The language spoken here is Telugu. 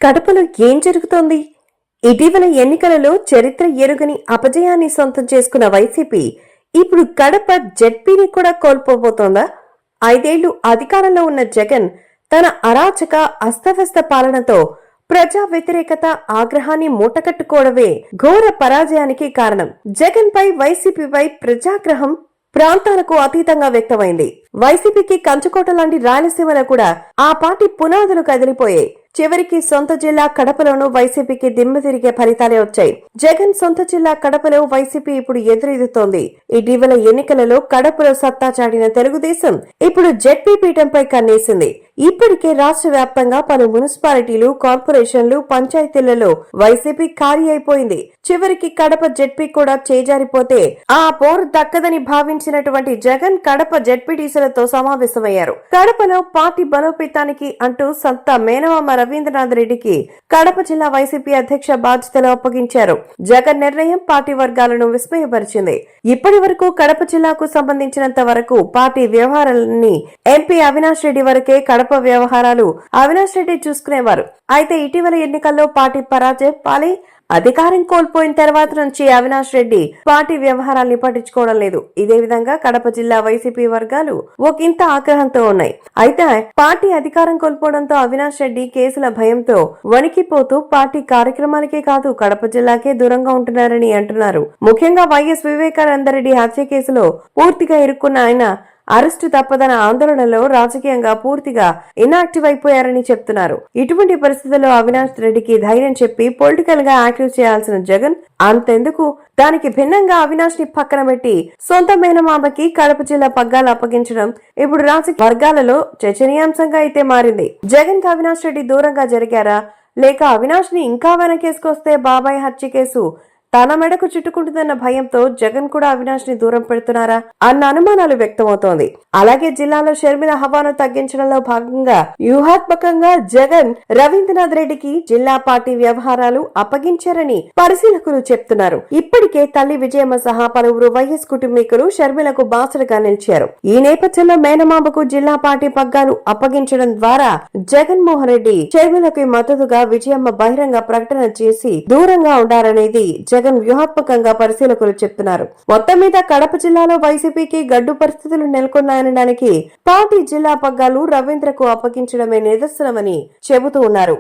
కడపలో ఏం జరుగుతోంది? ఇటీవల ఎన్నికలలో చరిత్ర ఎరుగని అపజయాన్ని సొంతం చేసుకున్న వైసీపీ ఇప్పుడు కడప జెడ్పీని కూడా కోల్పోబోతోందా? 5 ఏళ్లు అధికారంలో ఉన్న జగన్ తన అరాచక అస్తవ్యస్త పాలనతో ప్రజా వ్యతిరేకత ఆగ్రహాన్ని మూటకట్టుకోవడమే ఘోర పరాజయానికి కారణం. జగన్ పై వైసీపీపై ప్రజాగ్రహం ప్రాంతాలకు అతీతంగా వ్యక్తమైంది. వైసీపీకి కంచుకోట లాంటి రాయలసీమలో కూడా ఆ పార్టీ పునాదులు కదిలిపోయాయి. చివరికి సొంత జిల్లా కడపలోనూ వైసీపీకి దిమ్మ తిరిగే ఫలితాలే వచ్చాయి. జగన్ సొంత జిల్లా కడపలో వైసీపీ ఇప్పుడు ఎదురెదుతోంది. ఇటీవల ఎన్నికలలో కడపలో సత్తా చాటిన తెలుగుదేశం ఇప్పుడు జెడ్పీ పీఠంపై కన్నేసింది. ఇప్పటికే రాష్ట్ర వ్యాప్తంగా పలు మున్సిపాలిటీలు, కార్పొరేషన్లు, పంచాయతీలలో వైసీపీ ఖాళీ అయిపోయింది. చివరికి కడప జెడ్పీ కూడా చేజారిపోతే ఆ పోరు దక్కదని భావించినటువంటి జగన్ కడప జెడ్పీటీసీలతో సమావేశమయ్యారు. కడపలో పార్టీ బలోపేతానికి అంటూ సత్తా మేనమామ రవీంద్రనాథ్ రెడ్డికి కడప జిల్లా వైసీపీ అధ్యక్ష బాధ్యతలు అప్పగించారు. జగన్ నిర్ణయం పార్టీ వర్గాలను విస్మయపరిచింది. ఇప్పటి వరకు కడప జిల్లాకు సంబంధించినంత వరకు పార్టీ వ్యవహారాలన్నీ ఎంపీ అవినాష్ రెడ్డి వరకే కడప వ్యవహారాలు అవినాష్ రెడ్డి చూసుకునేవారు. అయితే ఇటీవల ఎన్నికల్లో పార్టీ పరాజయం పాలై అధికారం కోల్పోయిన తర్వాత నుంచి అవినాష్ రెడ్డి పార్టీ వ్యవహారాల్ని పట్టించుకోవడం లేదు. ఇదే విధంగా కడప జిల్లా వైసీపీ వర్గాలు ఒకంత ఆగ్రహంతో ఉన్నాయి. అయితే పార్టీ అధికారం కోల్పోవడంతో అవినాష్ రెడ్డి కేసుల భయంతో వణికిపోతూ పార్టీ కార్యక్రమాలకే కాదు కడప జిల్లాకే దూరంగా ఉంటున్నారని అంటున్నారు. ముఖ్యంగా వైఎస్ వివేకానందరెడ్డి హత్య కేసులో పూర్తిగా ఇరుక్కున్న ఆయన అరెస్టు తప్పదన్న ఆందోళనలో రాజకీయంగా పూర్తిగా ఇన్యాక్టివ్ అయిపోయారని చెప్తున్నారు. ఇటువంటి పరిస్థితుల్లో అవినాష్ రెడ్డికి ధైర్యం చెప్పి పొలిటికల్ గా యాక్టివ్ చేయాల్సిన జగన్ అంతెందుకు దానికి భిన్నంగా అవినాష్ ని పక్కన పెట్టి సొంత మేనమామకి కడప జిల్లా పగ్గాలు అప్పగించడం ఇప్పుడు రాజకీయ వర్గాలలో చర్చనీయాంశంగా అయితే మారింది. జగన్ కి అవినాష్ రెడ్డి దూరంగా జరిగారా, లేక అవినాష్ ని ఇంకా వెనకేసుకొస్తే బాబాయ్ హత్య కేసు తన మెడకు చుట్టుకుంటుందన్న భయంతో జగన్ కూడా అవినాష్ ని దూరం పెడుతున్నారా అన్న అనుమానాలు వ్యక్తమవుతోంది. అలాగే జిల్లాలో షర్మిల హవాను తగ్గించడంలో భాగంగా వ్యూహాత్మకంగా జగన్ రవీంద్రనాథ్ రెడ్డికి జిల్లా పార్టీ వ్యవహారాలు అప్పగించారని పరిశీలకులు చెప్తున్నారు. ఇప్పటికే తల్లి విజయమ్మ సహా పలువురు వైఎస్ కుటుంబీకులు షర్మిలకు బాసటగా నిలిచారు. ఈ నేపథ్యంలో మేనమామకు జిల్లా పార్టీ పగ్గాలు అప్పగించడం ద్వారా జగన్మోహన్ రెడ్డి షర్మిలకు మద్దతుగా విజయమ్మ బహిరంగ ప్రకటన చేసి దూరంగా ఉండాలనేది జగన్ వ్యూహాత్మకంగా పరిశీలకులు చెప్తున్నారు. మొత్తం మీద కడప జిల్లాలో వైసీపీకి గడ్డు పరిస్థితులు నెలకొన్నాయనడానికి పార్టీ జిల్లా పగ్గాలు రవీంద్రకు అప్పగించడమే నిదర్శనమని చెబుతూ ఉన్నారు.